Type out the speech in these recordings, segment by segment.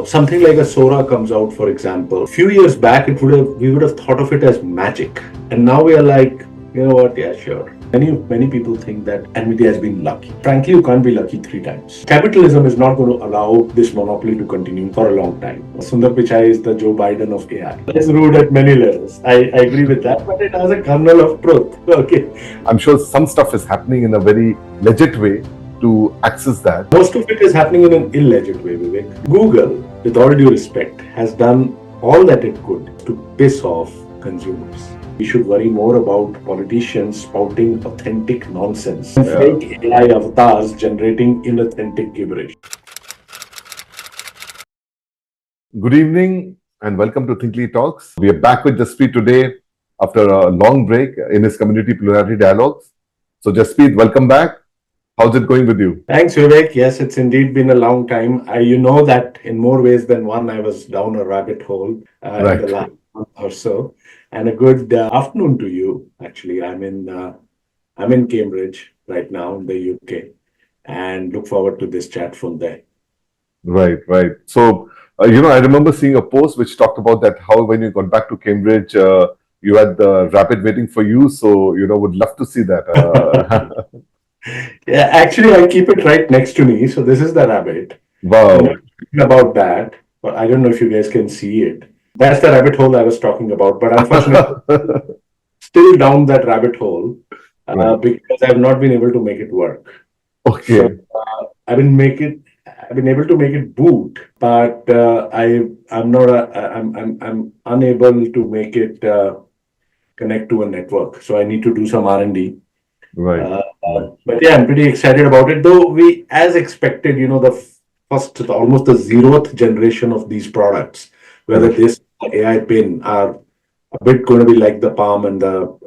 Something like a Sora comes out, for example. A few years back, we would have thought of it as magic, and now we are like, you know what? Yeah, sure. Many people think that Nvidia has been lucky. Frankly, you can't be lucky three times. Capitalism is not going to allow this monopoly to continue for a long time. Sundar Pichai is the Joe Biden of AI. It's rude at many levels. I agree with that, but it has a kernel of truth. Okay. I'm sure some stuff is happening in a very legit way to access that. Most of it is happening in an illegit way, Vivek. Google, with all due respect, has done all that it could to piss off consumers. We should worry more about politicians spouting authentic nonsense and fake AI avatars generating inauthentic gibberish. Good evening and welcome to Thinkly Talks. We are back with Jaspreet today after a long break in his community plurality dialogues. So Jaspreet, welcome back. How's it going with you? Thanks, Vivek. Yes, it's indeed been a long time. You know that in more ways than one, I was down a rabbit hole in the last month or so. And a good afternoon to you. Actually, I'm in Cambridge right now in the UK, and look forward to this chat from there. Right. So, I remember seeing a post which talked about that how when you got back to Cambridge, you had the rabbit waiting for you. So, would love to see that. Yeah, actually, I keep it right next to me. So this is the rabbit. Wow. About that, but I don't know if you guys can see it. That's the rabbit hole I was talking about. But unfortunately, still down that rabbit hole because I've not been able to make it work. Okay. So, I've been able to make it boot, but I'm unable to make it connect to a network. So I need to do some R&D. Right. But yeah, I'm pretty excited about it. Though we, as expected, almost the zeroth generation of these products, whether this AI pin are a bit going to be like the Palm and the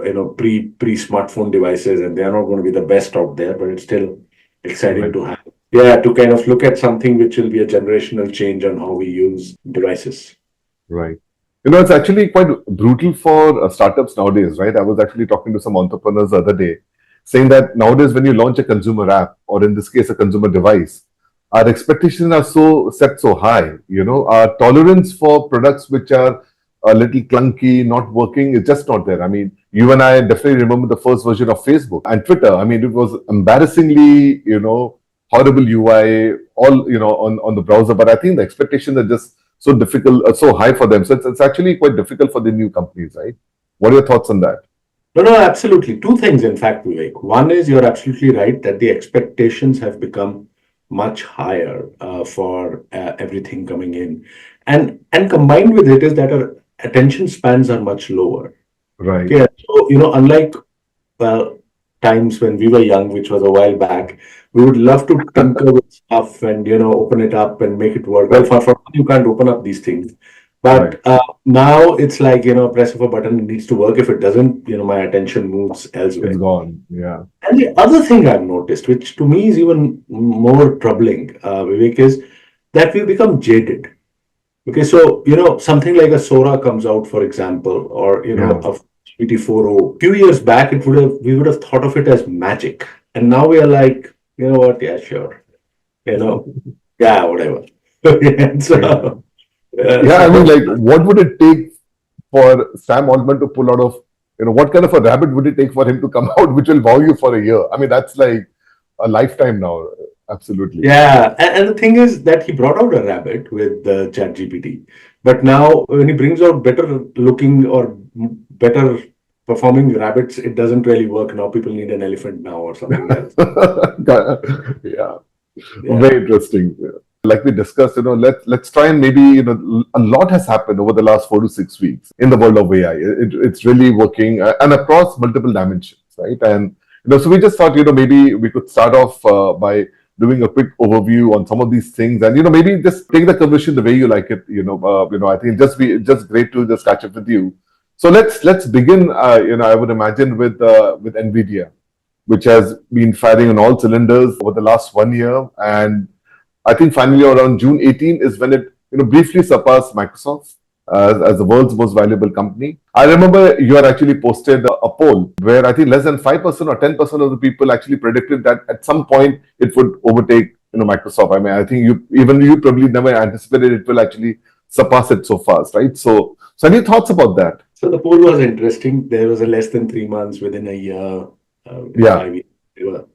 pre-smartphone devices, and they are not going to be the best out there, but it's still exciting to have. Yeah, to kind of look at something which will be a generational change on how we use devices. Right. It's actually quite brutal for startups nowadays, right? I was actually talking to some entrepreneurs the other day, saying that nowadays when you launch a consumer app, or in this case a consumer device, our expectations are set so high. Our tolerance for products which are a little clunky, not working, is just not there. I mean, you and I definitely remember the first version of Facebook and Twitter. I mean, it was embarrassingly, horrible UI, all, on the browser. But I think the expectations are just so difficult, so high for them. So it's actually quite difficult for the new companies, right? What are your thoughts on that? No, absolutely. Two things, in fact, Vivek. One is you're absolutely right that the expectations have become much higher for everything coming in. And combined with it is that our attention spans are much lower. Right. Yeah. So, unlike times when we were young, which was a while back, we would love to tinker with stuff and, open it up and make it work. Well, for you can't open up these things. But now it's like, press of a button, it needs to work. If it doesn't, my attention moves elsewhere. It's gone, yeah. And the other thing I've noticed, which to me is even more troubling, Vivek, is that we've become jaded. Okay, so, something like a Sora comes out, for example, or, a GPT-4o. A few years back, we would have thought of it as magic. And now we are like, you know what, yeah, sure. Yeah, whatever. So, I mean, like, what would it take for Sam Altman to pull out of, what kind of a rabbit would it take for him to come out, which will wow you for a year? I mean, that's like a lifetime now. Absolutely. Yeah. And the thing is that he brought out a rabbit with ChatGPT. But now when he brings out better looking or better performing rabbits, it doesn't really work. Now people need an elephant now or something else. Yeah. Very interesting. Like we discussed, let's try and maybe, a lot has happened over the last 4 to 6 weeks in the world of AI. It's really working and across multiple dimensions, right? And, so we just thought, maybe we could start off by doing a quick overview on some of these things and, maybe just take the conversation the way you like it. I think just great to just catch up with you. So let's begin, I would imagine with NVIDIA, which has been firing on all cylinders over the last 1 year. And I think finally around June 18 is when it briefly surpassed Microsoft as the world's most valuable company. I remember you had actually posted a poll where I think less than 5% or 10% of the people actually predicted that at some point it would overtake Microsoft. I mean, I think you probably never anticipated it will actually surpass it so fast, right? So any thoughts about that? So the poll was interesting. There was a less than 3 months, within a year, Yeah, 5 years, whatever.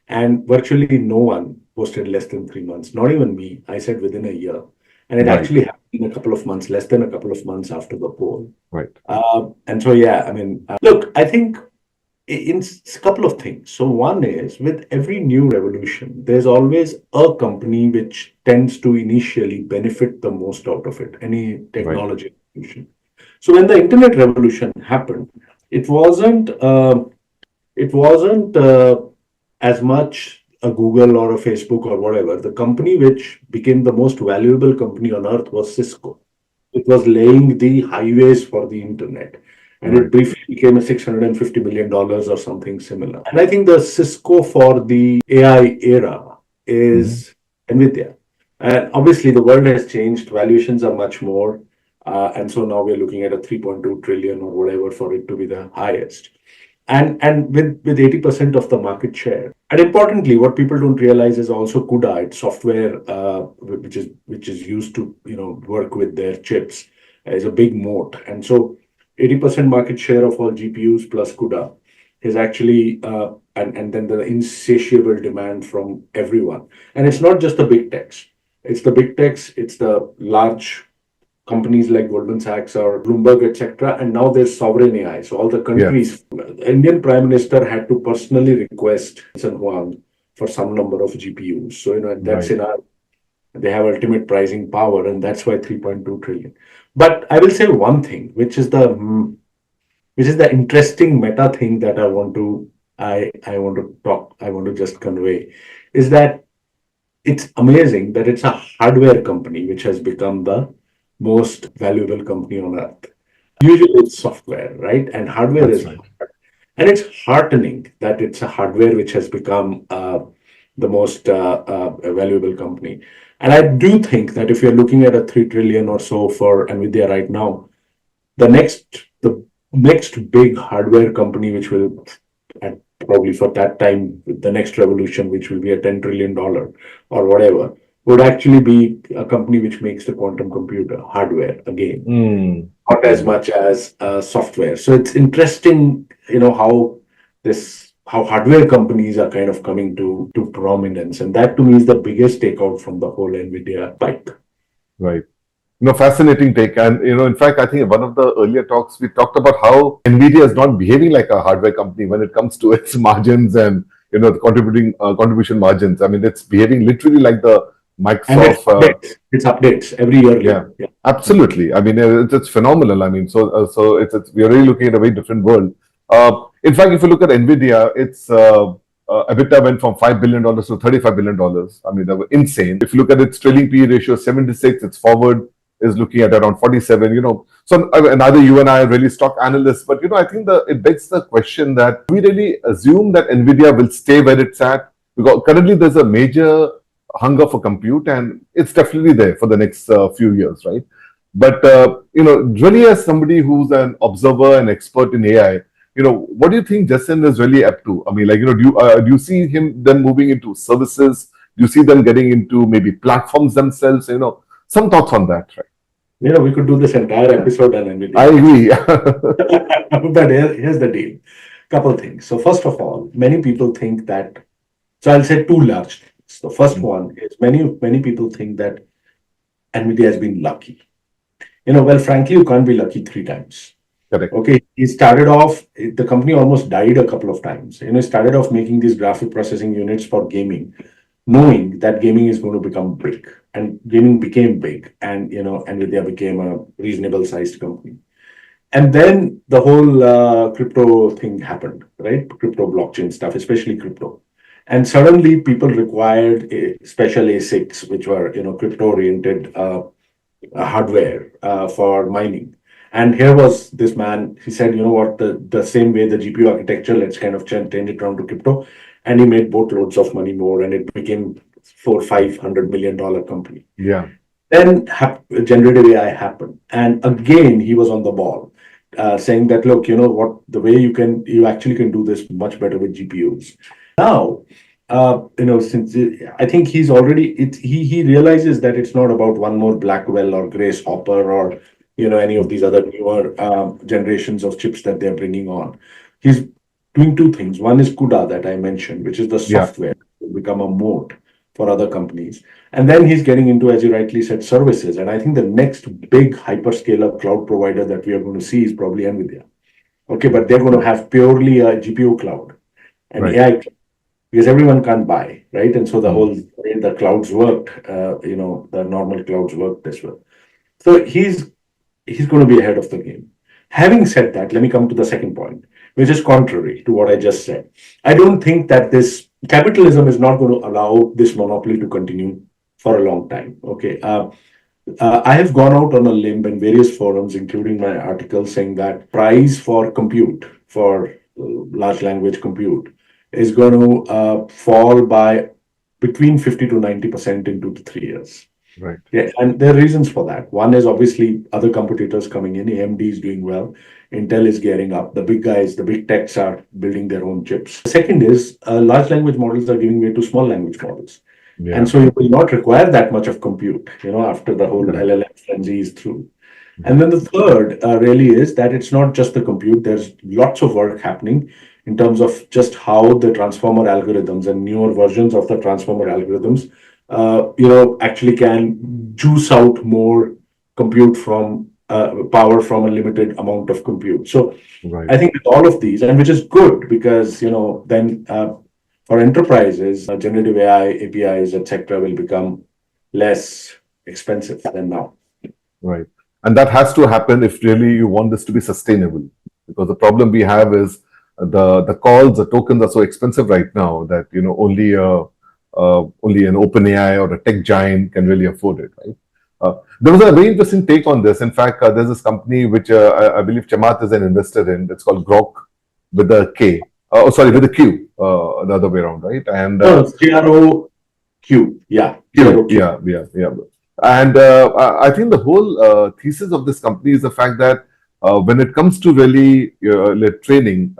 And virtually no one posted less than 3 months. Not even me. I said within a year. And it right, actually happened in a couple of months, less than a couple of months after the poll. right, And so, yeah, I mean, look, I think in a couple of things. So one is, with every new revolution, there's always a company which tends to initially benefit the most out of it, any right, technology revolution. So when the internet revolution happened, it wasn't it wasn't as much a Google or a Facebook or whatever. The company which became the most valuable company on earth was Cisco. It was laying the highways for the internet. And it right. briefly became a $650 million or something similar. And I think the Cisco for the AI era Hmm. is NVIDIA. And obviously, the world has changed. Valuations are much more. And so now we're looking at a 3.2 trillion or whatever for it to be the highest. And with 80% of the market share. And importantly, what people don't realize is also CUDA, it's software which is used to work with their chips, is a big moat. And so 80% market share of all GPUs plus CUDA is actually and then the insatiable demand from everyone. And it's not just the big techs. It's the big techs, it's the large companies like Goldman Sachs or Bloomberg, etc. And now there's sovereign AI. So all the Yes, countries, the Indian Prime Minister had to personally request Chen Huang for some number of GPUs. So that's right. in our they have ultimate pricing power, and that's why 3.2 trillion. But I will say one thing, which is the interesting meta thing that I want to just convey, is that it's amazing that it's a hardware company which has become the most valuable company on earth. Usually it's software, right? And hardware That's is, right. and it's heartening that it's a hardware which has become the most valuable company. And I do think that if you're looking at a 3 trillion or so for NVIDIA right now, the next big hardware company which will, and probably for that time, the next revolution, which will be a $10 trillion or whatever, would actually be a company which makes the quantum computer hardware again, Mm, not as mm. much as software. So it's interesting, how hardware companies are kind of coming to prominence, and that to me is the biggest takeout from the whole NVIDIA bike. Right. Fascinating take. And, in fact, I think in one of the earlier talks, we talked about how NVIDIA is not behaving like a hardware company when it comes to its margins and, the contribution margins. I mean, it's behaving literally like the And it's Microsoft. updates. It's updates every yearly. Yeah, Yeah. absolutely. I mean, it's phenomenal. I mean, so it's we're really looking at a very different world. In fact, if you look at Nvidia, its EBITDA went from $5 billion to $35 billion. I mean, they were insane. If you look at its trailing PE ratio, 76, its forward is looking at around 47. So neither you and I are really stock analysts, but I think it begs the question that do we really assume that Nvidia will stay where it's at? Because currently there's a major hunger for compute, and it's definitely there for the next few years, right? But really, as somebody who's an observer and expert in AI, what do you think Justin is really up to? I mean, like, do you see them moving into services? Do you see them getting into maybe platforms themselves? Some thoughts on that, right? We could do this entire episode on I NVIDIA. agree. But here's the deal. Couple things. So first of all, many people think that. So I'll say two large things. The first one is many people think that NVIDIA has been lucky. Well, frankly, you can't be lucky three times. Correct. Okay, the company almost died a couple of times. Started off making these graphic processing units for gaming, knowing that gaming is going to become big, and gaming became big, and NVIDIA became a reasonable sized company. And then the whole crypto thing happened, right? Crypto blockchain stuff, especially crypto. And suddenly people required special ASICs, which were, crypto oriented hardware for mining. And here was this man, he said, you know what, the same way the GPU architecture, let's kind of change it around to crypto. And he made boatloads of money more, and it became $400-500 million company. Yeah. Then generative AI happened. And again, he was on the ball, saying that, look, you know what, the way you actually can do this much better with GPUs. Now, since I think he realizes that it's not about one more Blackwell or Grace Hopper or any of these other newer generations of chips that they're bringing on. He's doing two things. One is CUDA that I mentioned, which is the Yeah, software to become a moat for other companies. And then he's getting into, as you rightly said, services. And I think the next big hyperscaler cloud provider that we are going to see is probably NVIDIA. Okay, but they're going to have purely a GPU cloud and right. AI because everyone can't buy, right? And so the Mm. whole way the clouds worked, the normal clouds worked as well. So he's going to be ahead of the game. Having said that, let me come to the second point, which is contrary to what I just said. I don't think that this capitalism is not going to allow this monopoly to continue for a long time. Okay. I have gone out on a limb in various forums, including my article, saying that price for compute, for large language compute, is going to fall by between 50 to 90% in 2 to 3 years. Right. Yeah, and there are reasons for that. One is obviously other competitors coming in. AMD is doing well. Intel is gearing up. The big guys, the big techs are building their own chips. The second is large language models are giving way to small language models. And Yeah, so you will not require that much of compute, after the whole correct. LLM frenzy is through. And Mhm. then the third really is that it's not just the compute. There's lots of work happening in terms of just how the transformer algorithms and newer versions of the transformer algorithms, actually can juice out more compute from power from a limited amount of compute. So Right. I think with all of these, and which is good because, then for enterprises, generative AI, APIs, etc., will become less expensive than now. Right. And that has to happen if really you want this to be sustainable. Because the problem we have is the calls, the tokens are so expensive right now that only an open AI or a tech giant can really afford it, right? There was a very interesting take on this. In fact, there's this company which I believe Chamath is an investor in. It's called Grok with a K. Oh, sorry, with a Q, the other way around, right? And No, it's GROQ. Yeah, Q, GROQ. yeah, yeah, yeah. And I think the whole thesis of this company is the fact that when it comes to really like training,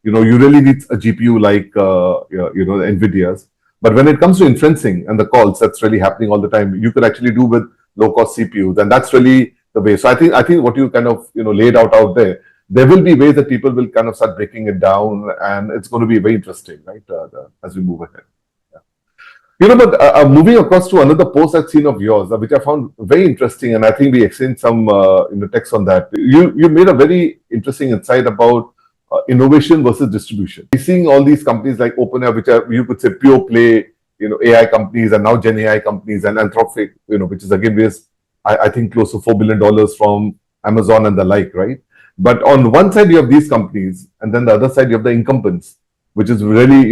you really need a GPU like the NVIDIA's. But when it comes to inferencing and the calls, that's really happening all the time. You could actually do with low cost CPUs, and that's really the way. So I think what you kind of laid out there. There will be ways that people will kind of start breaking it down, and it's going to be very interesting, right? As we move ahead. But moving across to another post I've seen of yours, which I found very interesting, and I think we exchanged some text on that. You made a very interesting insight about innovation versus distribution. We're seeing all these companies like OpenAI, which are you could say pure play, AI companies, and now Gen AI companies, and Anthropic, which is again raised, I think close to $4 billion from Amazon and the like, right? But on one side you have these companies, and then the other side you have the incumbents, which is really,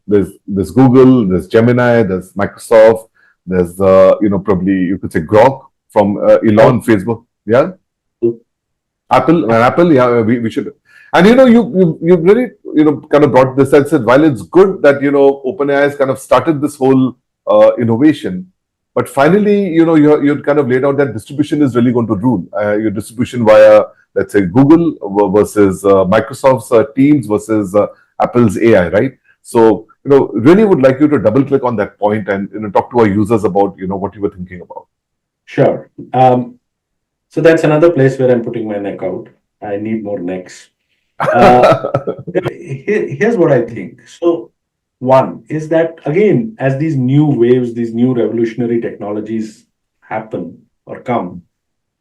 there's Google, there's Gemini, there's Microsoft, there's probably you could say Grok from Elon, Facebook, yeah, Apple, yeah, we should. And you really kind of brought this and said while it's good that OpenAI has kind of started this whole innovation, but finally you kind of laid out that distribution is really going to rule. Your distribution via, let's say, Google versus Microsoft's Teams versus Apple's AI, right? So really would like you to double click on that point and talk to our users about what you were thinking about. Sure. So that's another place where I'm putting my neck out. I need more necks. Uh, Here's what I think. So, one is that, again, as these new waves, these new revolutionary technologies happen or come,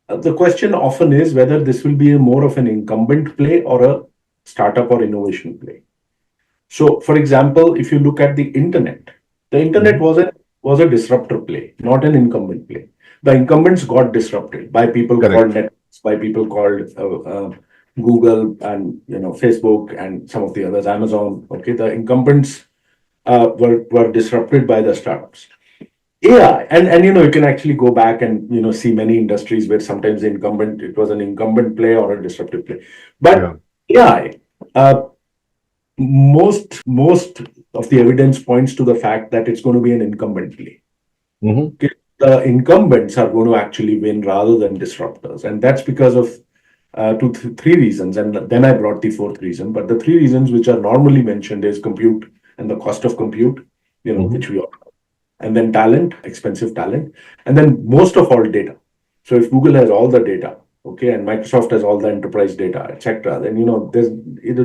the question often is whether this will be more of an incumbent play or a startup or innovation play. So, for example, if you look at the internet Mhm. was a disruptor play, not an incumbent play. The incumbents got disrupted by people called Correct. Netflix, by people called Google and Facebook and some of the others, Amazon. Okay, the incumbents were disrupted by the startups. AI and you can actually go back and see many industries where sometimes it was an incumbent play or a disruptive play. Yeah. But AI, most of the evidence points to the fact that it's going to be an incumbent play. Hmm. Okay, the incumbents are going to actually win rather than disruptors, and that's because of three reasons. And then I brought the fourth reason, but the three reasons which are normally mentioned is compute and the cost of compute, Mhm. which we all know. And then talent, expensive talent, and then most of all data. So if Google has all the data, okay, and Microsoft has all the enterprise data, etc., then there's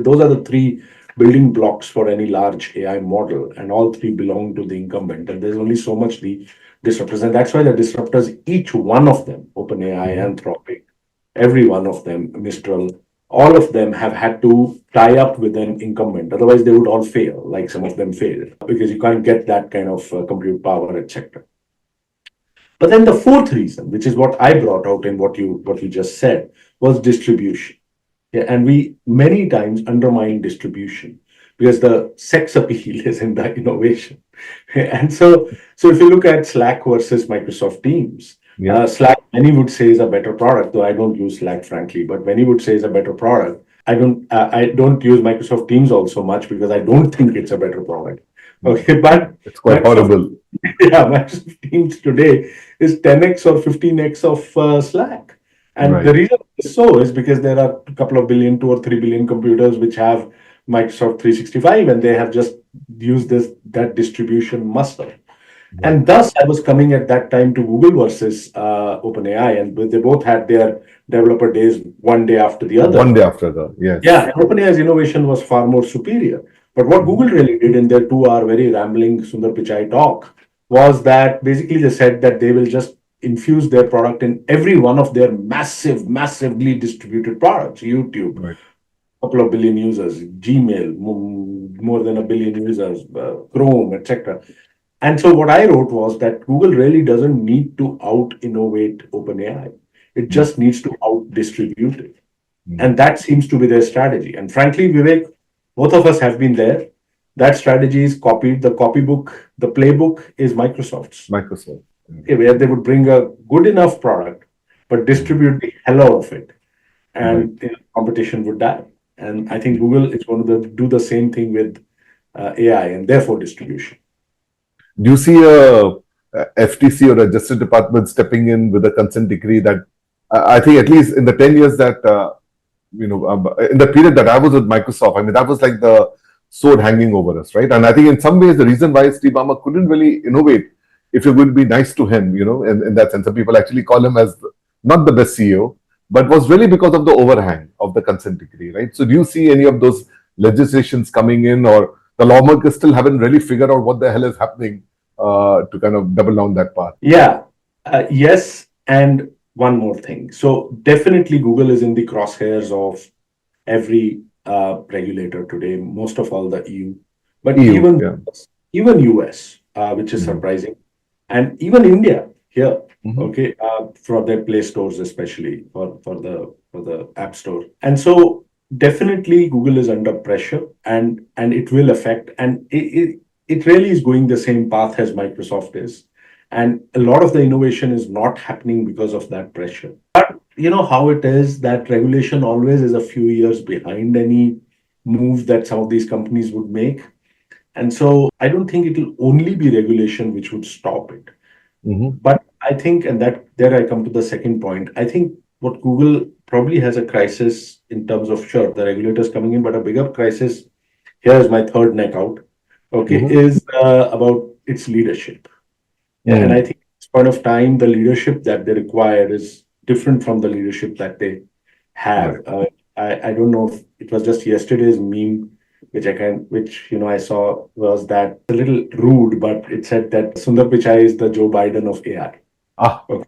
those are the three building blocks for any large AI model, and all three belong to the incumbent. And there's only so much the disruptors, and that's why the disruptors, each one of them, OpenAI, Mhm. Anthropic, every one of them, Mistral, all of them have had to tie up with an incumbent. Otherwise, they would all fail, like some of them failed, because you can't get that kind of compute power, etc. But then the fourth reason, which is what I brought out in what you just said, was distribution. Yeah, and we many times undermine distribution because the sex appeal is in the innovation. And so if you look at Slack versus Microsoft Teams, Yeah. Slack, many would say is a better product, though I don't use Slack, frankly, but many would say is a better product. I don't use Microsoft Teams also much because I don't think it's a better product. Okay, but It's quite Microsoft, horrible. yeah, Microsoft Teams today is 10x or 15x of Slack. And the Right. reason is so is because there are a couple of billion, 2 or 3 billion computers which have Microsoft 365, and they have just used that distribution muscle. Right. And thus, I was coming at that time to Google versus OpenAI, and they both had their developer days one day after the One other. day after the, yes. Yeah, and OpenAI's innovation was far more superior. But what Mhm. Google really did in their 2 hour very rambling Sundar Pichai talk was that basically they said that they will just infuse their product in every one of their massively distributed products. YouTube, Right. couple of billion users, Gmail, more than a billion users, Chrome, etc. And so what I wrote was that Google really doesn't need to out innovate OpenAI. It Mhm. just needs to out distribute it. Mhm. And that seems to be their strategy. And frankly, Vivek, both of us have been there. That strategy is copied. The copybook, the playbook is Microsoft's, Microsoft. Yeah. okay, where they would bring a good enough product, but Mhm. distribute the hell out of it. Right. And competition would die. And I think Google is going to do the same thing with AI and therefore distribution. Do you see a FTC or a Justice Department stepping in with a consent decree that I think at least in the 10 years that, in the period that I was with Microsoft, I mean, that was like the sword hanging over us, right? And I think in some ways, the reason why Steve Ballmer couldn't really innovate, if you would be nice to him, in that sense, some people actually call him as not the best CEO, but was really because of the overhang of the consent decree, right? So do you see any of those legislations coming in, or the lawmakers still haven't really figured out what the hell is happening to kind of double down that path? Yeah, yes. And one more thing. So definitely Google is in the crosshairs of every regulator today, most of all the EU, but EU, even yeah. even US, which is Mhm. surprising, and even India here, Mhm. okay, for their Play stores, especially for the App Store. And so definitely Google is under pressure, and it will affect, and it really is going the same path as Microsoft is. And a lot of the innovation is not happening because of that pressure. You know how it is that regulation always is a few years behind any move that some of these companies would make. And so I don't think it will only be regulation which would stop it. Mhm. But I think, and that there I come to the second point, I think what Google probably has a crisis in terms of, sure, the regulators coming in, but a bigger crisis, here's my third neck out, okay, Mhm. is about its leadership. Yeah, and I Mm. think at this point of time, the leadership that they require is different from the leadership that they Right. have. I don't know if it was just yesterday's meme, which I saw, was that a little rude, but it said that Sundar Pichai is the Joe Biden of AI. Ah, Okay.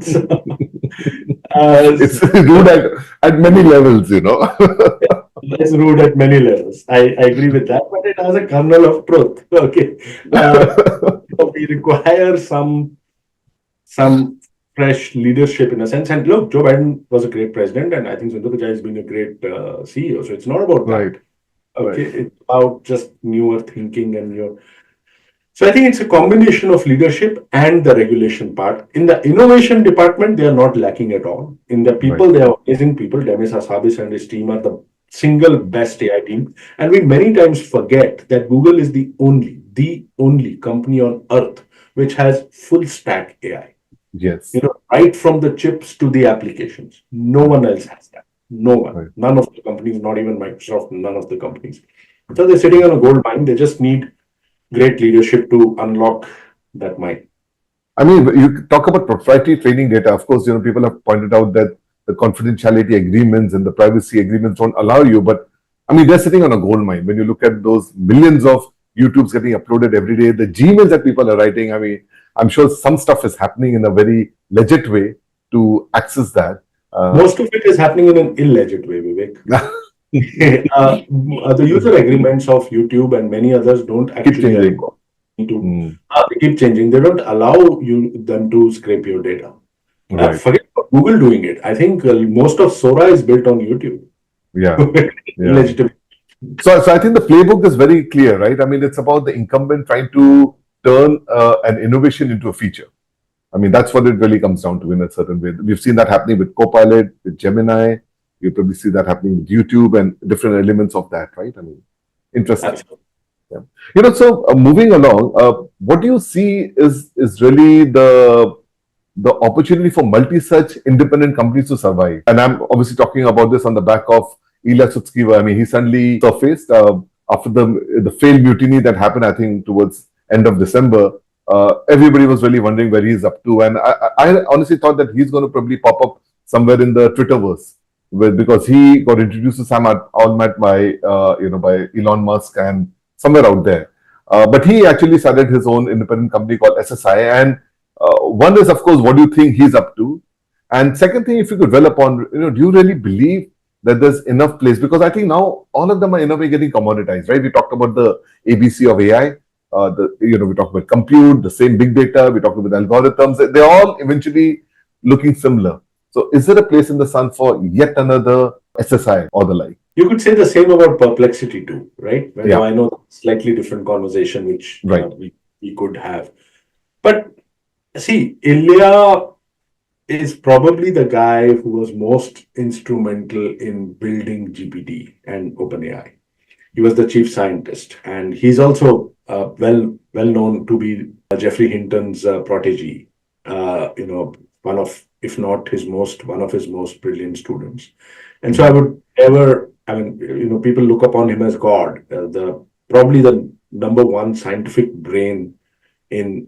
So, uh, it's rude at many levels. it's rude at many levels. I agree with that, but it has a kernel of truth. Okay. Uh, so we require some fresh leadership in a sense. And look, Joe Biden was a great president, and I think Sundar Pichai has been a great CEO. So it's not about that. Right. Okay, Right. it's about just newer thinking and your. So I think it's a combination of leadership and the regulation part. In the innovation department, they are not lacking at all. In the Right. people, they are amazing people. Demis Hassabis and his team are the single best AI team. And we many times forget that Google is the only company on earth which has full stack AI. Yes. Right from the chips to the applications. No one else has that. No one. Right. None of the companies, not even Microsoft, none of the companies. So they're sitting on a gold mine. They just need great leadership to unlock that might. I mean, you talk about proprietary training data. Of course, people have pointed out that the confidentiality agreements and the privacy agreements don't allow you. But I mean, they're sitting on a gold mine. When you look at those millions of YouTubes getting uploaded every day, the Gmails that people are writing, I mean, I'm sure some stuff is happening in a very legit way to access that. Most of it is happening in an illegit way, Vivek. The user agreements of YouTube and many others don't actually allow you to they keep changing. They don't allow them to scrape your data. Forget about Google doing it. I think most of Sora is built on YouTube. Yeah. Illegitimate. So I think the playbook is very clear, right? I mean, it's about the incumbent trying to turn an innovation into a feature. I mean, that's what it really comes down to in a certain way. We've seen that happening with Copilot, with Gemini. You probably see that happening with YouTube and different elements of that, right? I mean, interesting. Absolutely. Yeah. So moving along, what do you see is really the opportunity for multi-such independent companies to survive? And I'm obviously talking about this on the back of Ilya Sutskever. I mean, he suddenly surfaced after the failed mutiny that happened, I think, towards end of December. Everybody was really wondering where he's up to. And I honestly thought that he's going to probably pop up somewhere in the Twitterverse. Because he got introduced to Sam Altman by Elon Musk and somewhere out there. But he actually started his own independent company called SSI. And one is, of course, what do you think he's up to? And second thing, if you could dwell upon, do you really believe that there's enough place? Because I think now all of them are in a way getting commoditized, right? We talked about the ABC of AI. We talked about compute, the same big data. We talked about algorithms. They're all eventually looking similar. So is there a place in the sun for yet another SSI or the like? You could say the same about Perplexity too, right? Well, I know slightly different conversation which we could have. But see, Ilya is probably the guy who was most instrumental in building GPT and OpenAI. He was the chief scientist, and he's also well known to be Geoffrey Hinton's protege. One of, if not one of his most brilliant students. And so I would ever, people look upon him as God, probably the number one scientific brain in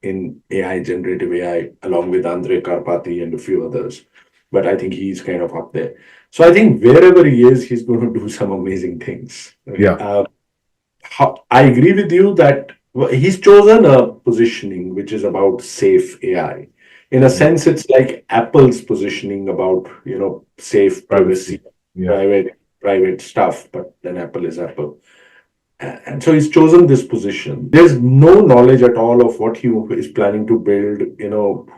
AI, generative AI, along with Andrei Karpathy and a few others. But I think he's kind of up there. So I think wherever he is, he's going to do some amazing things. Yeah. I agree with you that he's chosen a positioning which is about safe AI. In a sense, it's like Apple's positioning about, safe privacy, private stuff, but then Apple is Apple. And so he's chosen this position. There's no knowledge at all of what he is planning to build,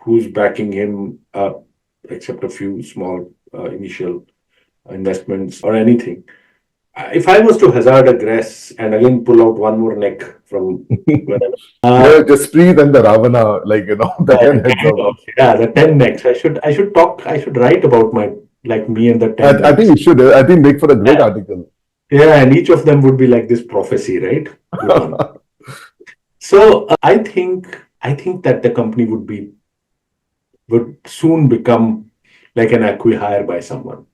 who's backing him up, except a few small initial investments or anything. If I was to hazard a guess and again pull out one more neck from wherever. Jaspreet and the Ravana, the 10 heads. The 10 necks. I should write about me and the 10 necks. I think you should. I think make for a great article. Yeah, and each of them would be like this prophecy, right? So I think that the company would soon become like an acqui-hire by someone.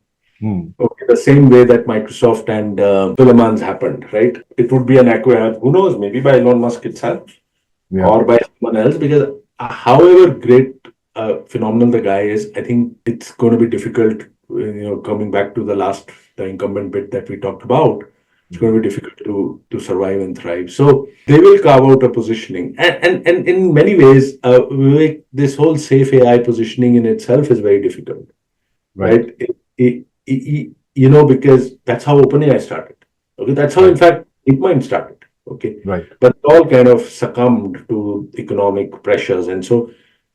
Okay, the same way that Microsoft and Suleiman's happened, right? It would be an acqui-hire. Who knows? Maybe by Elon Musk itself or by someone else. Because however great phenomenal the guy is, I think it's going to be difficult. Coming back to the incumbent bit that we talked about, it's going to be difficult to survive and thrive. So they will carve out a positioning, and in many ways, Vivek, this whole safe AI positioning in itself is very difficult, right? Because that's how OpenAI started. Okay, that's how in fact DeepMind started. Okay, right. But all kind of succumbed to economic pressures, and so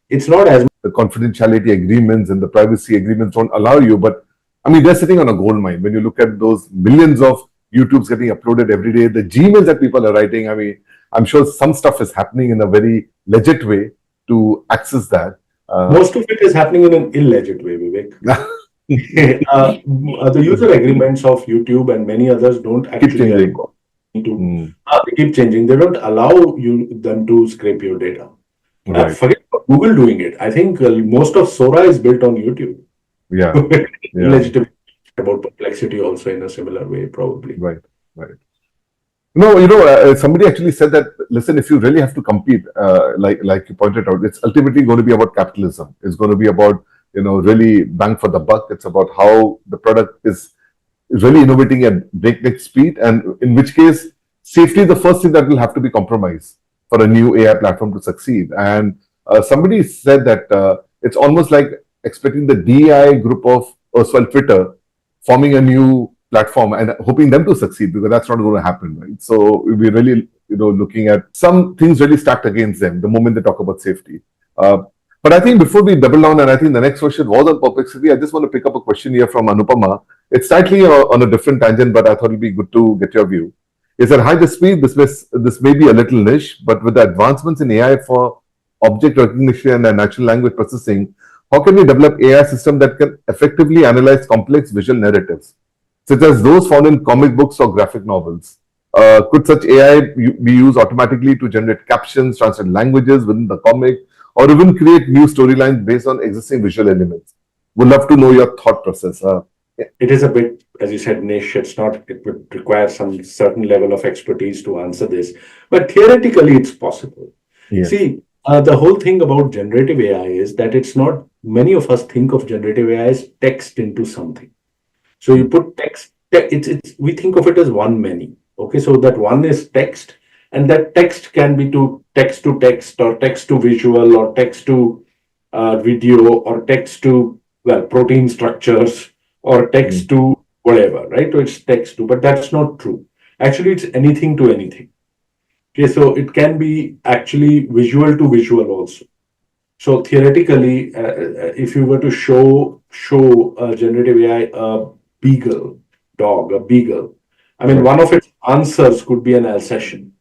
it's not as the confidentiality agreements and the privacy agreements don't allow you. But I mean, they're sitting on a gold mine. When you look at those millions of YouTubes getting uploaded every day, the Gmails that people are writing, I mean, I'm sure some stuff is happening in a very legit way to access that. Most of it is happening in an illegit way, Vivek. The user agreements of YouTube and many others don't actually they keep changing. They don't allow them to scrape your data. Forget about Google doing it. I think most of Sora is built on YouTube. Yeah. Legitimate about Perplexity also in a similar way, probably. Right. No, somebody actually said that. Listen, if you really have to compete, like you pointed out, it's ultimately going to be about capitalism. It's going to be about really bang for the buck. It's about how the product is really innovating at breakneck speed, and in which case, safety is the first thing that will have to be compromised for a new AI platform to succeed. And somebody said that it's almost like expecting the DI group of erstwhile Twitter forming a new platform and hoping them to succeed, because that's not going to happen, right? So we're really, looking at some things really stacked against them the moment they talk about safety. Uh, but I think before we double down, and I think the next question was on perplexity, I just want to pick up a question here from Anupama. It's slightly on a different tangent, but I thought it'd be good to get your view. Is that high speed? This may be a little niche, but with the advancements in AI for object recognition and natural language processing, how can we develop AI system that can effectively analyze complex visual narratives, such as those found in comic books or graphic novels? Could such AI be used automatically to generate captions, translate languages within the comic, or even create new storylines based on existing visual elements? Would love to know your thought process. It is a bit, as you said, niche. It would require some certain level of expertise to answer this, but theoretically, it's possible. Yes. See, the whole thing about generative AI is that it's not, many of us think of generative AI as text into something. So you put text, it's we think of it as one many. Okay, so that one is text, and that text can be to text, or text to visual, or text to video, or text to, well, protein structures, or text Mm. to whatever, right? So it's text to, but that's not true. Actually, it's anything to anything. Okay, so it can be actually visual to visual also. So theoretically, if you were to show generative AI a beagle dog, a beagle, I mean, Right. one of its answers could be an Alsatian.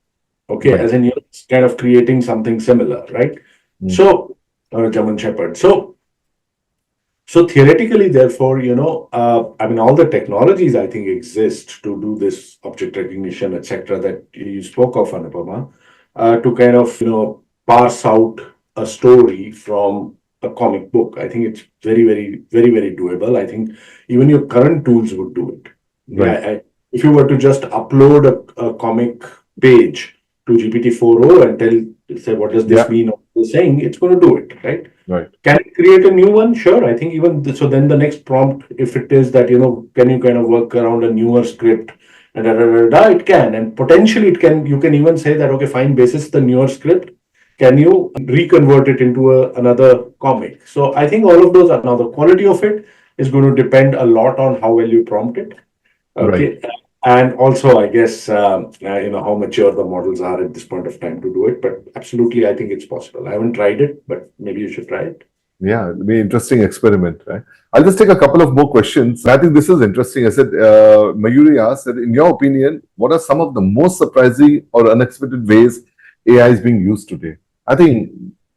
Okay, Right. as in, it's kind of creating something similar, right? Mm. So, or a German Shepherd. So theoretically, therefore, I mean, all the technologies I think exist to do this object recognition, etc., that you spoke of, Anupama, to kind of, parse out a story from a comic book. I think it's very, very, very, very doable. I think even your current tools would do it. Yeah, Right. if you were to just upload a comic page to GPT-4o and say, what does this Yeah. mean? What you're saying, it's going to do it, right? Right. Can it create a new one? Sure. I think even so, then the next prompt, if it is that, can you kind of work around a newer script, and it can. And potentially it can, you can even say that, okay, fine, basis the newer script, can you reconvert it into another comic? So I think all of those are, now the quality of it is going to depend a lot on how well you prompt it. Right. Okay. And also, I guess, how mature the models are at this point of time to do it. But absolutely, I think it's possible. I haven't tried it, but maybe you should try it. Yeah, it'll be an interesting experiment, right? I'll just take a couple of more questions. I think this is interesting. I said, Mayuri asked that, in your opinion, what are some of the most surprising or unexpected ways AI is being used today? I think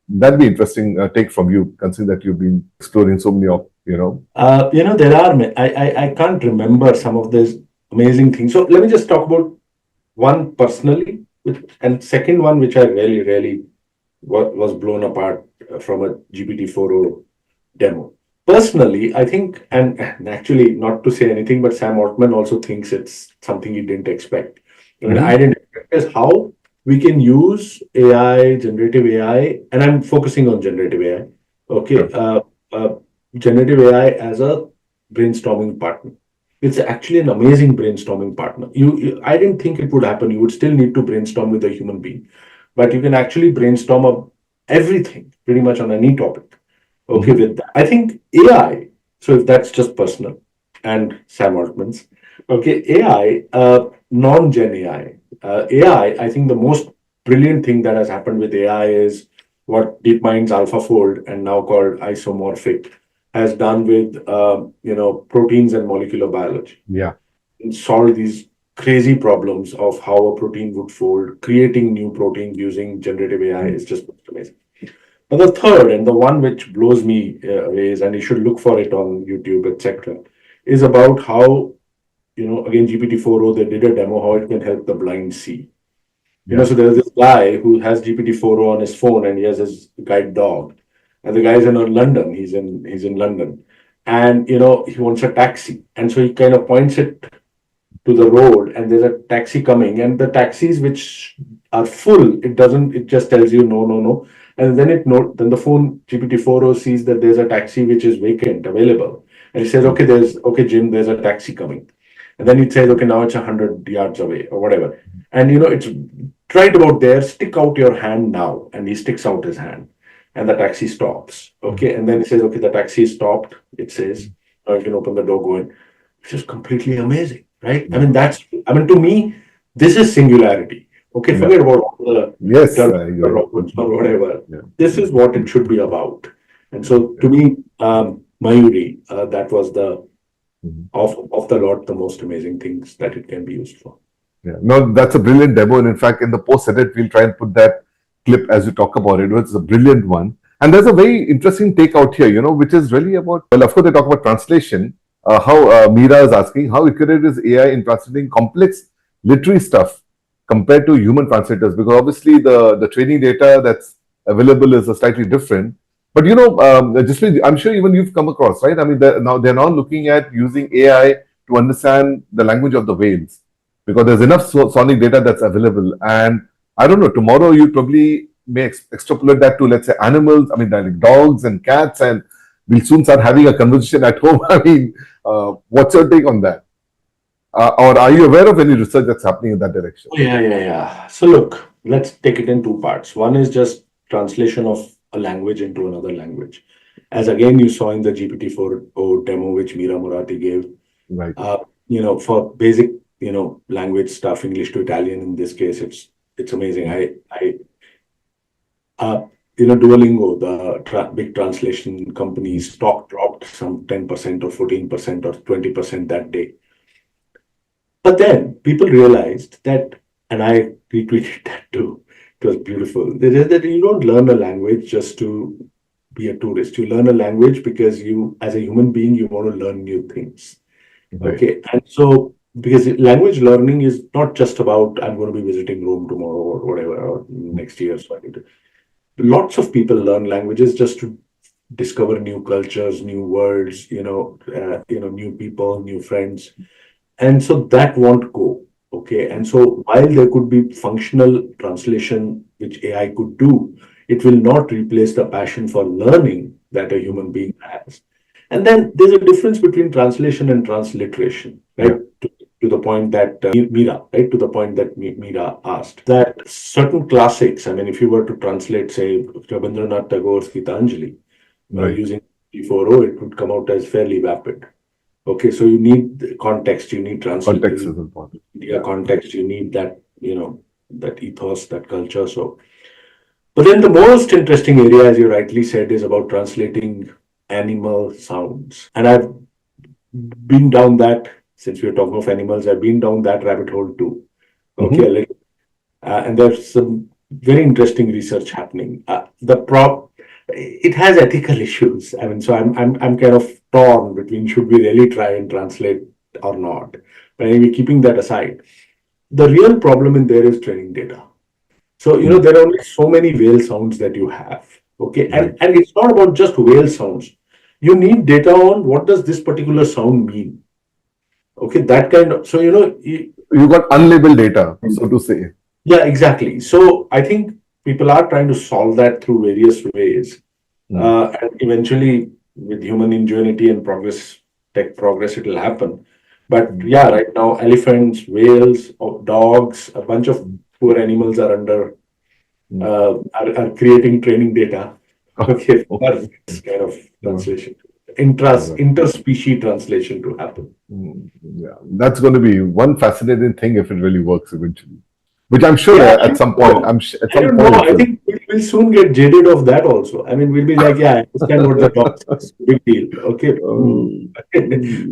that'd be interesting take from you, considering that you've been exploring so many of. There are, I can't remember some of these amazing things. So let me just talk about one personally, and second one, which I really, really was blown apart from a GPT-4o demo. Personally, I think, and actually not to say anything, but Sam Altman also thinks it's something he didn't expect. I mean, I Hmm. didn't expect is how we can use AI, generative AI, and I'm focusing on generative AI. Okay, Sure. uh, generative AI as a brainstorming partner. It's actually an amazing brainstorming partner. I didn't think it would happen. You would still need to brainstorm with a human being, but you can actually brainstorm everything pretty much on any topic. Okay, Hmm. with that. I think AI, so if that's just personal, and Sam Altman's, okay, AI, non-gen AI. I think the most brilliant thing that has happened with AI is what DeepMind's AlphaFold, and now called isomorphic, has done with, proteins and molecular biology, Yeah. and solve these crazy problems of how a protein would fold. Creating new proteins using generative AI Mm. is just amazing. And the third, and the one which blows me away is, and you should look for it on YouTube, etc., is about how, again, GPT-4o, they did a demo how it can help the blind see. Yeah. So there's this guy who has GPT-4o on his phone, and he has his guide dog. And the guy's in London. He's in London. And, he wants a taxi. And so he kind of points it to the road and there's a taxi coming, and the taxis which are full, it just tells you no, no, no. And then then the phone GPT-4o sees that there's a taxi which is vacant, available. And it says, okay, Jim, there's a taxi coming. And then it says, okay, now it's 100 yards away or whatever. And it's right about there, stick out your hand now. And he sticks out his hand and the taxi stops. Okay. And then it says, okay, the taxi is stopped. It says, now you can open the door, go in. Which is completely amazing, right? I mean, to me, this is singularity. Okay, forget about all the robots or whatever. Yeah. This is what it should be about. And so, to me, Mayuri, that was the of the lot, the most amazing things that it can be used for. Yeah, no, that's a brilliant demo. And in fact, in the post edit, we'll try and put that clip as you talk about it. It's a brilliant one. And there's a very interesting take out here, which is really about, well, of course, they talk about translation. How Meera is asking, how accurate is AI in translating complex literary stuff compared to human translators? Because obviously the training data that's available is slightly different. But I'm sure even you've come across, right? I mean, they're now looking at using AI to understand the language of the whales, because there's enough sonic data that's available. And I don't know, tomorrow you probably may extrapolate that to, let's say, animals. I mean, like dogs and cats, and we'll soon start having a conversation at home. I mean, what's your take on that? Or are you aware of any research that's happening in that direction? Yeah. So look, let's take it in two parts. One is just translation of a language into another language. As again, you saw in the GPT-4o demo, which Meera Murati gave, Right. For basic, language stuff, English to Italian, in this case, it's amazing. Duolingo, the big translation company's stock dropped some 10% or 14% or 20% that day. But then people realized that, and I retweeted that too. It was beautiful. That you don't learn a language just to be a tourist. You learn a language because you, as a human being, you want to learn new things. Right. Okay. And so, because language learning is not just about, I'm going to be visiting Rome tomorrow or whatever, or next year. So I need to. Lots of people learn languages just to discover new cultures, new words, new people, new friends. And so that won't go. Okay. And so while there could be functional translation, which AI could do, it will not replace the passion for learning that a human being has. And then there's a difference between translation and transliteration, right? Yeah. To the point that Meera asked, that certain classics, I mean, if you were to translate, say, Rabindranath Tagore's Gitanjali, Right. using GPT-4o, it would come out as fairly vapid. Okay, so you need context, you need translation. Context is important. Context, you need that, that ethos, that culture. So, but then the most interesting area, as you rightly said, is about translating animal sounds. And I've been down that, since we're talking of animals, I've been down that rabbit hole too. Okay, and there's some very interesting research happening. It has ethical issues. I mean, so I'm kind of torn between should we really try and translate or not. But anyway, keeping that aside, the real problem in there is training data. So there are only so many whale sounds that you have. Okay, and it's not about just whale sounds. You need data on what does this particular sound mean. Okay, that kind of, so you got unlabeled data, so to say. Yeah, exactly. So I think people are trying to solve that through various ways. And eventually, with human ingenuity and tech progress, it will happen. But yeah, right now, elephants, whales, dogs, a bunch of poor animals are are creating training data. Okay, for this kind of translation, interspecies translation to happen. Yeah, that's going to be one fascinating thing if it really works eventually. Which I'm sure at some point, I think we'll soon get jaded of that also. I mean, we'll be like, yeah, I understand what the dog says. Big deal. Okay.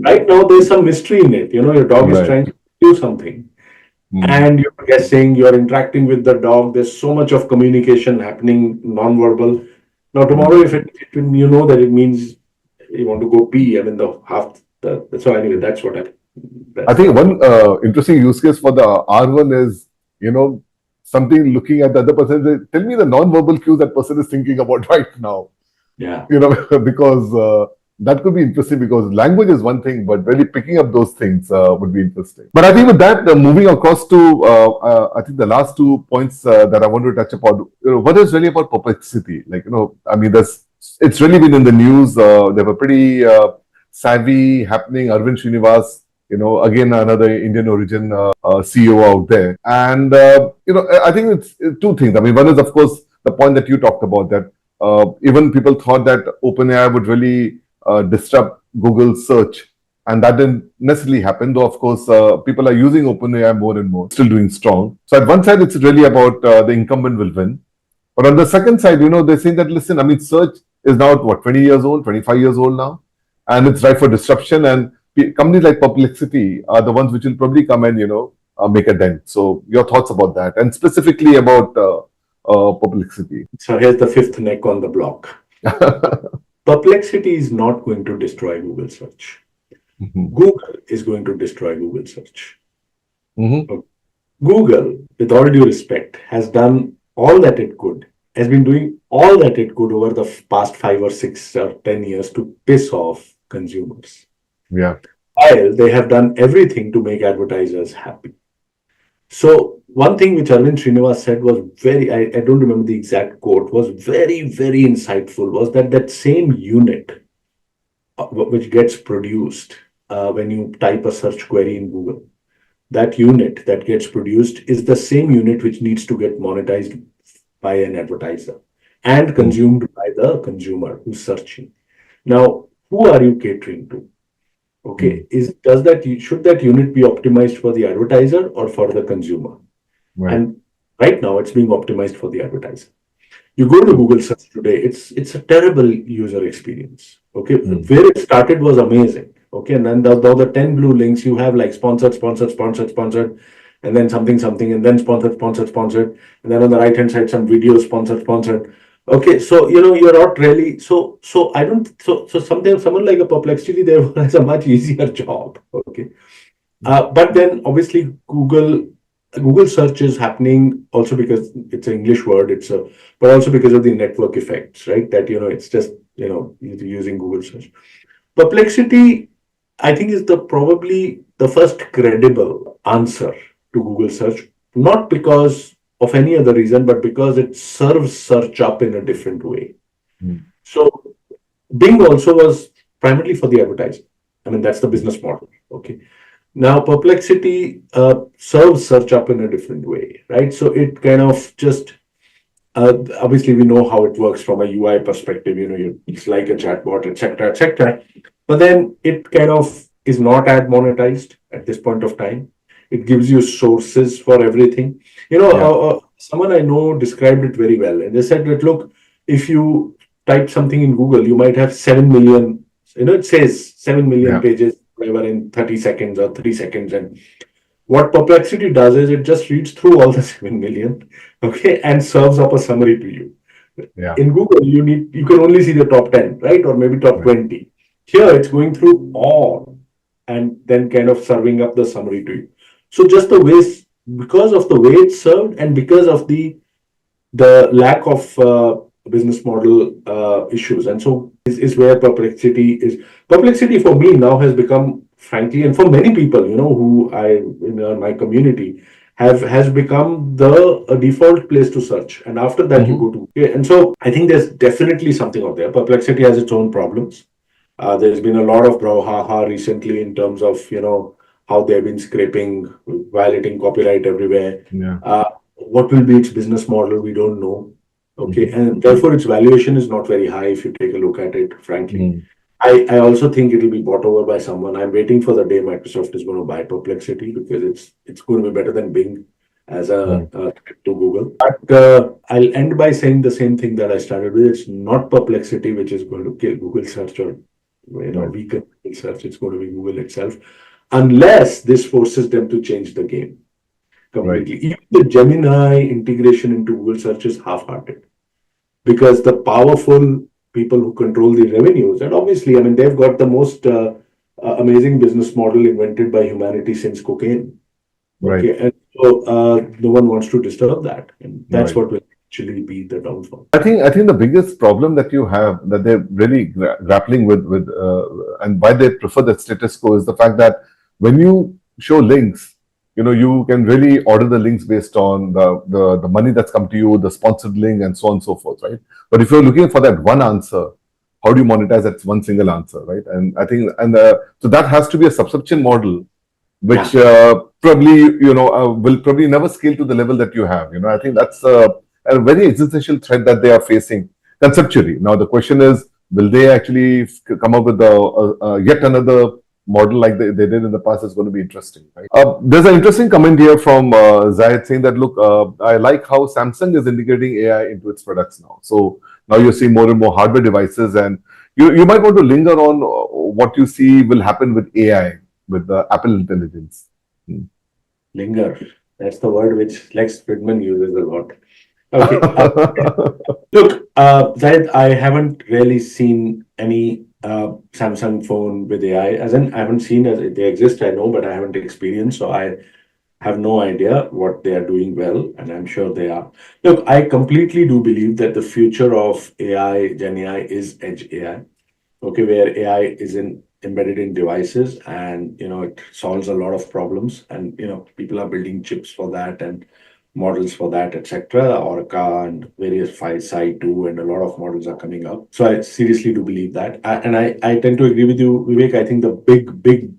Right now, there's some mystery in it. Your dog is trying to do something. And you're guessing, you're interacting with the dog. There's so much of communication happening non-verbal. Now, tomorrow, if you know that it means you want to go pee, I mean, so anyway, that's what I think one interesting use case for the R1 is, something looking at the other person. Tell me the non-verbal cues that person is thinking about right now. Yeah. Because That could be interesting because language is one thing, but really picking up those things would be interesting. But I think with that, moving across to, I think the last 2 points that I want to touch upon, what is really about perplexity? Like, I mean, it's really been in the news. They were pretty savvy happening. Arvind Srinivas, again, another Indian origin CEO out there. And, I think it's two things. I mean, one is, of course, the point that you talked about that even people thought that OpenAI would really disrupt Google search. And that didn't necessarily happen, though, of course, people are using OpenAI more and more, still doing strong. So at one side, it's really about the incumbent will win. But on the second side, they're saying that, listen, I mean, search is now, 20 years old, 25 years old now, and it's ripe for disruption. And companies like Perplexity are the ones which will probably come and, make a dent. So your thoughts about that, and specifically about Perplexity. So here's the fifth neck on the block. Perplexity is not going to destroy Google search. Google is going to destroy Google search. Google, with all due respect, has done all that it could, has been doing all that it could over the past 5 or 6 or 10 years to piss off consumers. Yeah. While they have done everything to make advertisers happy. So one thing which Arvind Srinivas said was I don't remember the exact quote, was very, very insightful, was that same unit which gets produced when you type a search query in Google, that unit that gets produced is the same unit which needs to get monetized by an advertiser and consumed by the consumer who's searching. Now, who are you catering to? Okay, should that unit be optimized for the advertiser or for the consumer? Right. And right now, it's being optimized for the advertiser. You go to Google search today, it's a terrible user experience. Okay, where it started was amazing. Okay, and then the 10 blue links you have, like sponsored, and then something, and then sponsored, and then on the right hand side some videos sponsored. Okay, so you're not really I don't someone like a Perplexity there has a much easier job. Okay, but then obviously Google search is happening also because it's an English word. But also because of the network effects, right? That it's just using Google search. Perplexity, I think, is probably the first credible answer to Google search, not because of any other reason, but because it serves search up in a different way. So Bing also was primarily for the advertising. I mean, that's the business model. Okay. Now Perplexity serves search up in a different way, right? So it kind of just obviously we know how it works from a UI perspective. It's like a chatbot, etc. But then it kind of is not ad monetized at this point of time. It gives you sources for everything. Someone I know described it very well, and they said that, look, if you type something in Google, you might have 7 million. It says 7 million pages, whatever, in 30 seconds or 3 seconds, and what Perplexity does is it just reads through all the 7 million, okay, and serves up a summary to you. Yeah. In Google, you can only see the top 10, right, or maybe top 20. Here, it's going through all and then kind of serving up the summary to you. So just because of the way it's served and because of the lack of business model issues, and so is where Perplexity is. Perplexity for me now has become, frankly, and for many people, who in my community has become the default place to search. And after that, you go to, and so I think there's definitely something out there. Perplexity has its own problems. There's been a lot of brouhaha recently in terms of, how they've been scraping, violating copyright everywhere. What will be its business model? We don't know. Okay. And therefore, its valuation is not very high if you take a look at it, frankly. I also think it will be bought over by someone. I'm waiting for the day Microsoft is going to buy Perplexity because it's going to be better than Bing as a to Google. But I'll end by saying the same thing that I started with. It's not Perplexity which is going to kill Google search or weaken Google search. It's going to be Google itself, unless this forces them to change the game completely. Even the Gemini integration into Google search is half-hearted because the powerful people who control the revenues, and obviously, I mean, they've got the most amazing business model invented by humanity since cocaine. Right. Okay, and so no one wants to disturb that, and that's what will. actually be the downfall. I think the biggest problem that you have that they're really grappling with and why they prefer the status quo is the fact that when you show links, you can really order the links based on the money that's come to you, the sponsored link, and so on and so forth, right? But if you're looking for that one answer, how do you monetize that one single answer, right? And I think so that has to be a subscription model which Yeah. probably will probably never scale to the level that you have. I think that's a very existential threat that they are facing conceptually. Now the question is, will they actually come up with yet another model like they did in the past? Is going to be interesting, right? There's an interesting comment here from Zayed saying that, look, I like how Samsung is integrating AI into its products now. So now you're seeing more and more hardware devices, and you might want to linger on what you see will happen with AI, with the Apple intelligence. Linger. That's the word which Lex Fridman uses a lot. Okay. Look, Zaid, I haven't really seen any Samsung phone with AI. As in, I haven't seen as they exist, I know, but I haven't experienced. So I have no idea what they are doing well, and I'm sure they are. Look, I completely do believe that the future of AI, Gen AI, is edge AI. Okay, where AI is embedded in devices, and it solves a lot of problems, and people are building chips for that and models for that, etc. Orca and various Phi 2 and a lot of models are coming up. So I seriously do believe that. I tend to agree with you, Vivek. I think the big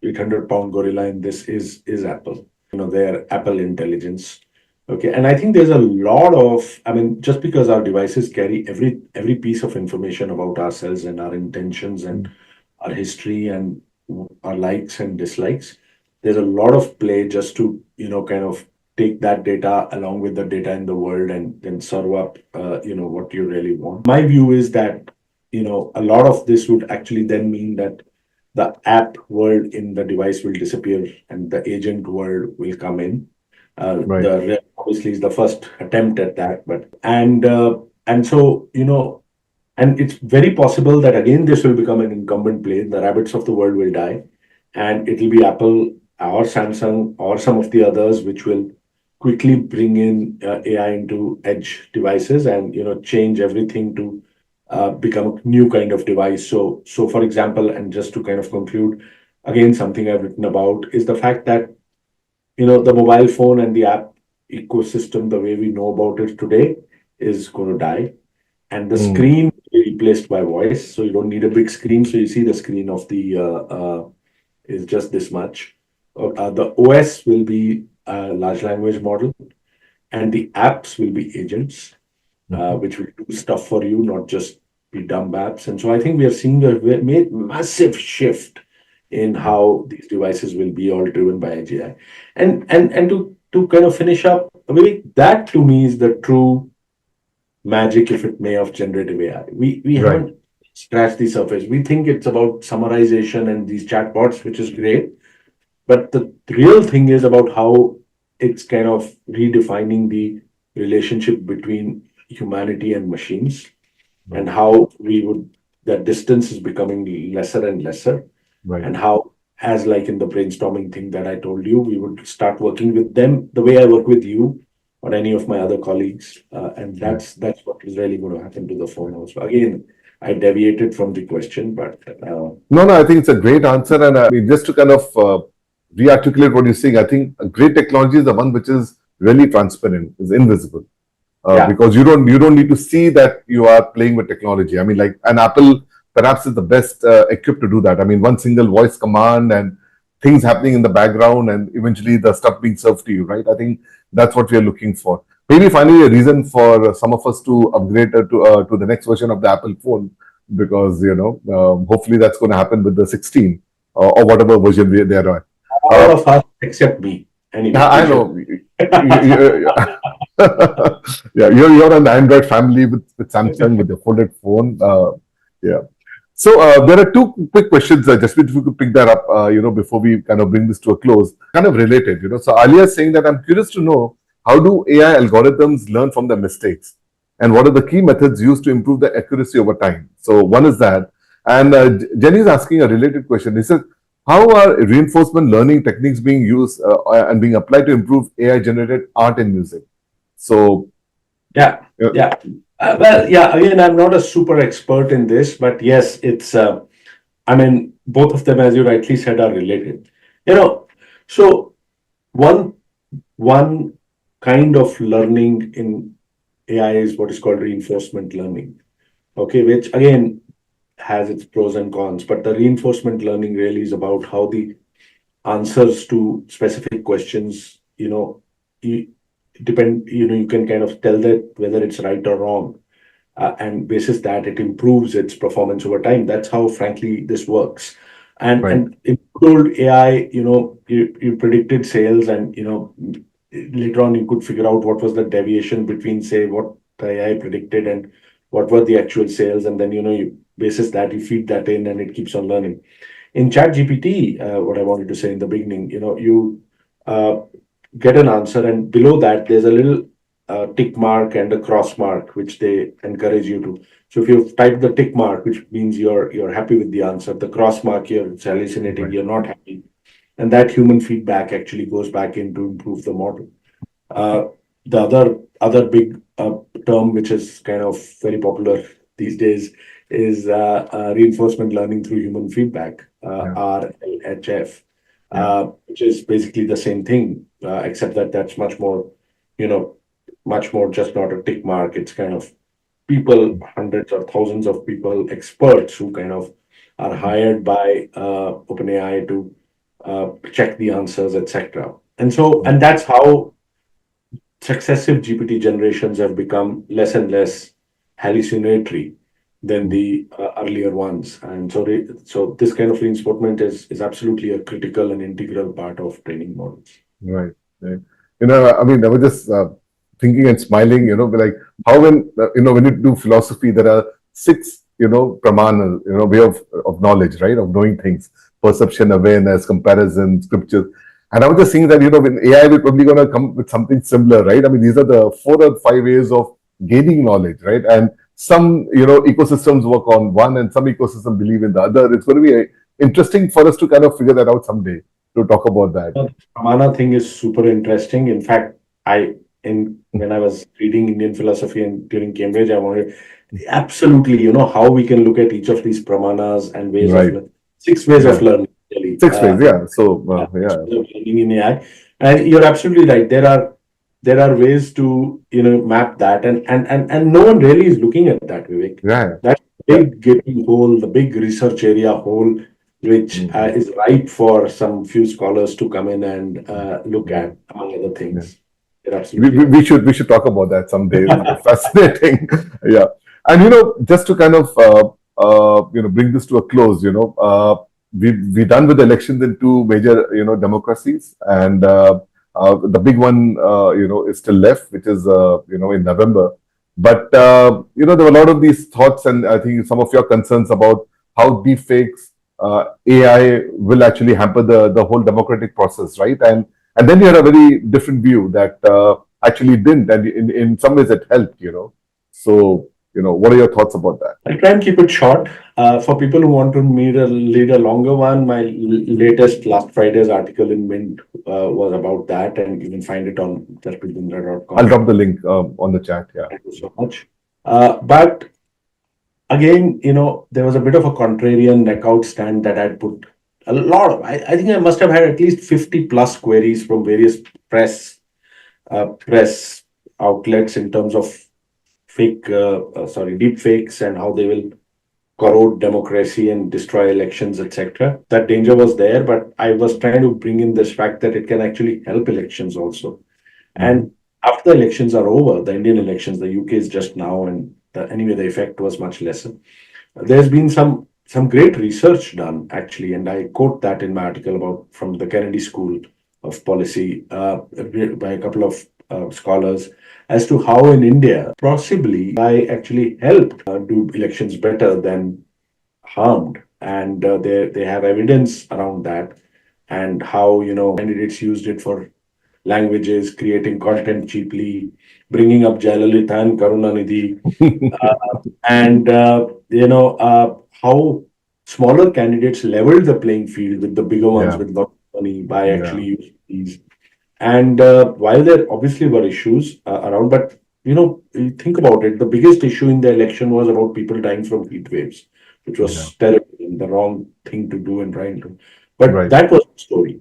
800-pound gorilla in this is Apple. Their Apple Intelligence. Okay, and I think there's a lot of, I mean, just because our devices carry every piece of information about ourselves and our intentions and our history and our likes and dislikes, there's a lot of play just to, kind of take that data along with the data in the world and then serve up, what you really want. My view is that, a lot of this would actually then mean that the app world in the device will disappear and the agent world will come in. Right. The obviously is the first attempt at that, but and so and it's very possible that again this will become an incumbent play. The rabbits of the world will die, and it will be Apple or Samsung or some of the others which will quickly bring in AI into edge devices and change everything to become a new kind of device. So for example, and just to kind of conclude, again something I've written about is the fact that the mobile phone and the app ecosystem, the way we know about it today, is going to die. And the screen will be replaced by voice. So you don't need a big screen. So you see the screen of the is just this much. The OS will be a large language model, and the apps will be agents, which will do stuff for you, not just be dumb apps. And so I think we are seeing a massive shift in how these devices will be all driven by AGI. And to kind of finish up, Vivek, that to me is the true magic, if it may, of generative AI. We Right. haven't scratched the surface. We think it's about summarization and these chatbots, which is great. But the real thing is about how it's kind of redefining the relationship between humanity and machines, and how that distance is becoming lesser and lesser, Right. and how, as like in the brainstorming thing that I told you, we would start working with them the way I work with you or any of my other colleagues, and that's what is really going to happen to the phone also. Again, I deviated from the question, but No, I think it's a great answer. And I mean, just to kind of re-articulate what you're saying, I think a great technology is the one which is really transparent, is invisible. yeah, Because you don't need to see that you are playing with technology. I mean, like an Apple perhaps is the best equipped to do that. I mean, one single voice command and things happening in the background, and eventually the stuff being served to you, right? I think that's what we are looking for. Maybe finally a reason for some of us to upgrade to the next version of the Apple phone, because hopefully that's going to happen with the 16 or whatever version they are on. all of us except me. Anyway, I know. Yeah, you're an Android family with Samsung with your folded phone. Yeah. So there are two quick questions, just if you could pick that up, before we kind of bring this to a close, kind of related. So Alia is saying that I'm curious to know, how do AI algorithms learn from their mistakes, and what are the key methods used to improve the accuracy over time? So one is that, and Jenny is asking a related question. He said, how are reinforcement learning techniques being used and being applied to improve AI generated art and music? So Yeah, Yeah, yeah. Well, yeah, again, I'm not a super expert in this, but yes, I mean, both of them, as you rightly said, are related. You know, so one one kind of learning in AI is what is called reinforcement learning. Okay, which again has its pros and cons, but the reinforcement learning really is about how the answers to specific questions, you you can kind of tell that whether it's right or wrong, and basis that it improves its performance over time. That's how, frankly, this works. right, And in old AI, you predicted sales, and later on you could figure out what was the deviation between, say, what the AI predicted and what were the actual sales, and then you basis that you feed that in, and it keeps on learning. In chat gpt, what I wanted to say in the beginning, you uh, get an answer, and below that there's a little tick mark and a cross mark which they encourage you to. So if you type the tick mark, which means you're happy with the answer, the cross mark, you're hallucinating, right. you're not happy, and that human feedback actually goes back in to improve the model. uh, the other big term, which is kind of very popular these days, is reinforcement learning through human feedback, Yeah, RLHF, yeah, which is basically the same thing, except that that's much more, you know, much more just not a tick mark. It's kind of people, hundreds or thousands of people, experts who kind of are mm, hired by OpenAI to check the answers, etc. And so, mm, and that's how successive GPT generations have become less and less hallucinatory than mm. the earlier ones. And so, so this kind of reinforcement is absolutely a critical and integral part of training models. Right, right. I mean, I was just thinking and smiling, like how when you do philosophy, there are six, pramana, way of knowledge, right, of knowing things: perception, awareness, comparison, scripture. And I was just seeing that, when AI, we're probably going to come with something similar, right? I mean, these are the 4 or 5 ways of gaining knowledge, right? And some, ecosystems work on one, and some ecosystem believe in the other. It's going to be interesting for us to kind of figure that out someday to talk about that. The Pramana thing is super interesting. In fact, in when I was reading Indian philosophy and during Cambridge, I wanted absolutely, how we can look at each of these pramanas and ways of Right. six ways of Yeah. learning, really. 6 ways. Yeah. So, Yeah, yeah. learning in AI. And you're absolutely right. There are ways to map that, and no one really is looking at that, Vivek. Yeah. That Yeah. big gaping hole, the big research area hole, which Mhm. is ripe for some few scholars to come in and look Yeah. at, among other Yeah. things. You're We, absolutely we, right. we should we should talk about that someday. It's fascinating. Yeah. And just to kind of bring this to a close, we done with elections in two major democracies, and the big one is still left, which is in November. But there were a lot of these thoughts, and I think some of your concerns about how deepfakes, AI will actually hamper the whole democratic process, right? And then you had a very different view that actually didn't, and in some ways it helped. So what are your thoughts about that? I'll try and keep it short. For people who want to read a longer one, my latest last Friday's article in Mint was about that, and you can find it on I'll jaspreetbindra.com. drop the link on the chat. Yeah. Thank you so much. But again, there was a bit of a contrarian knockout stand that I'd put a lot of. I think I must have had at least 50 plus queries from various press outlets in terms of deep fakes, and how they will corrode democracy and destroy elections, etc. That danger was there, but I was trying to bring in this fact that it can actually help elections also. Mhm. And after the elections are over, the Indian elections, the UK is just now, and anyway, the effect was much lesser. There's been some great research done actually, and I quote that in my article about from the Kennedy School of Policy, by a couple of scholars, as to how in India possibly I actually helped do elections better than harmed, and they have evidence around that, and how candidates used it for languages, creating content cheaply, bringing up Jayalalitha and Karunanidhi, and how smaller candidates leveled the playing field with the bigger ones Yeah. with lot of money by Yeah. actually using these. And while there obviously were issues around, but you think about it, the biggest issue in the election was about people dying from heat waves, which Yeah. was terrible and the wrong thing to do and right to. But Right. that was the story.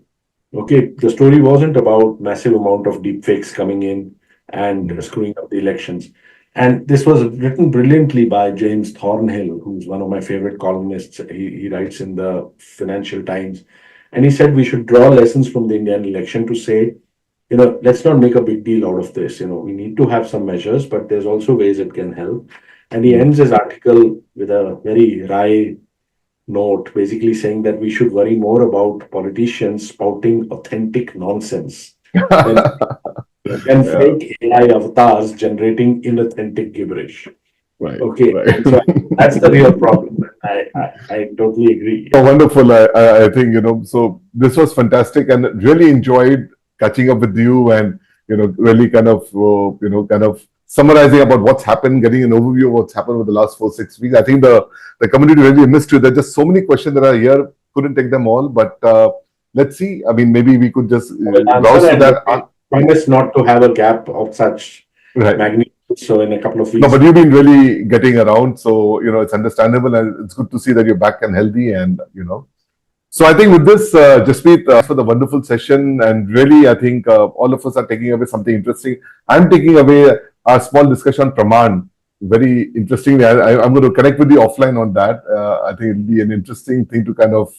Okay, the story wasn't about massive amount of deepfakes coming in and Mm. screwing up the elections. And this was written brilliantly by James Thornhill, who's one of my favorite columnists. He writes in the Financial Times. And he said we should draw lessons from the Indian election to say, let's not make a big deal out of this. We need to have some measures, but there's also ways it can help. And he Mm. ends his article with a very wry note, basically saying that we should worry more about politicians spouting authentic nonsense than, than Yeah. fake AI avatars generating inauthentic gibberish. Right. Okay, Right. and so that's the real problem. I totally agree. Oh, wonderful. I think, so this was fantastic and really enjoyed catching up with you and, really kind of summarizing about what's happened, getting an overview of what's happened over the last 4, 6 weeks. I think the community really missed you. There's just so many questions that are here. Couldn't take them all, but let's see. I mean, maybe we could just I will browse answer through and that. promise not to have a gap of such Right. magnitude. So in a couple of No, weeks. but you've been really getting around, so it's understandable, and it's good to see that you're back and healthy, and So I think with this, Jaspreet, for the wonderful session, and really, I think all of us are taking away something interesting. I'm taking away our small discussion on Praman. Very interestingly, I'm going to connect with you offline on that. I think it'll be an interesting thing to kind of,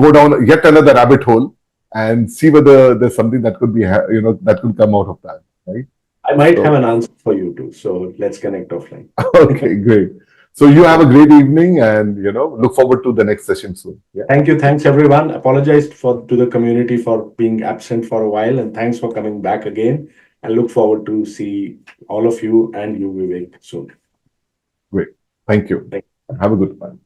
go down yet another rabbit hole and see whether there's something that could be, that could come out of that, right? I might have So, an answer for you too. So let's connect offline. okay, great. So you have a great evening, and look forward to the next session soon. Yeah. Thank you. Thanks everyone. Apologize to the community for being absent for a while, and thanks for coming back again. I look forward to see all of you and you, Vivek, soon. Great. Thank you. Thank Have a good one.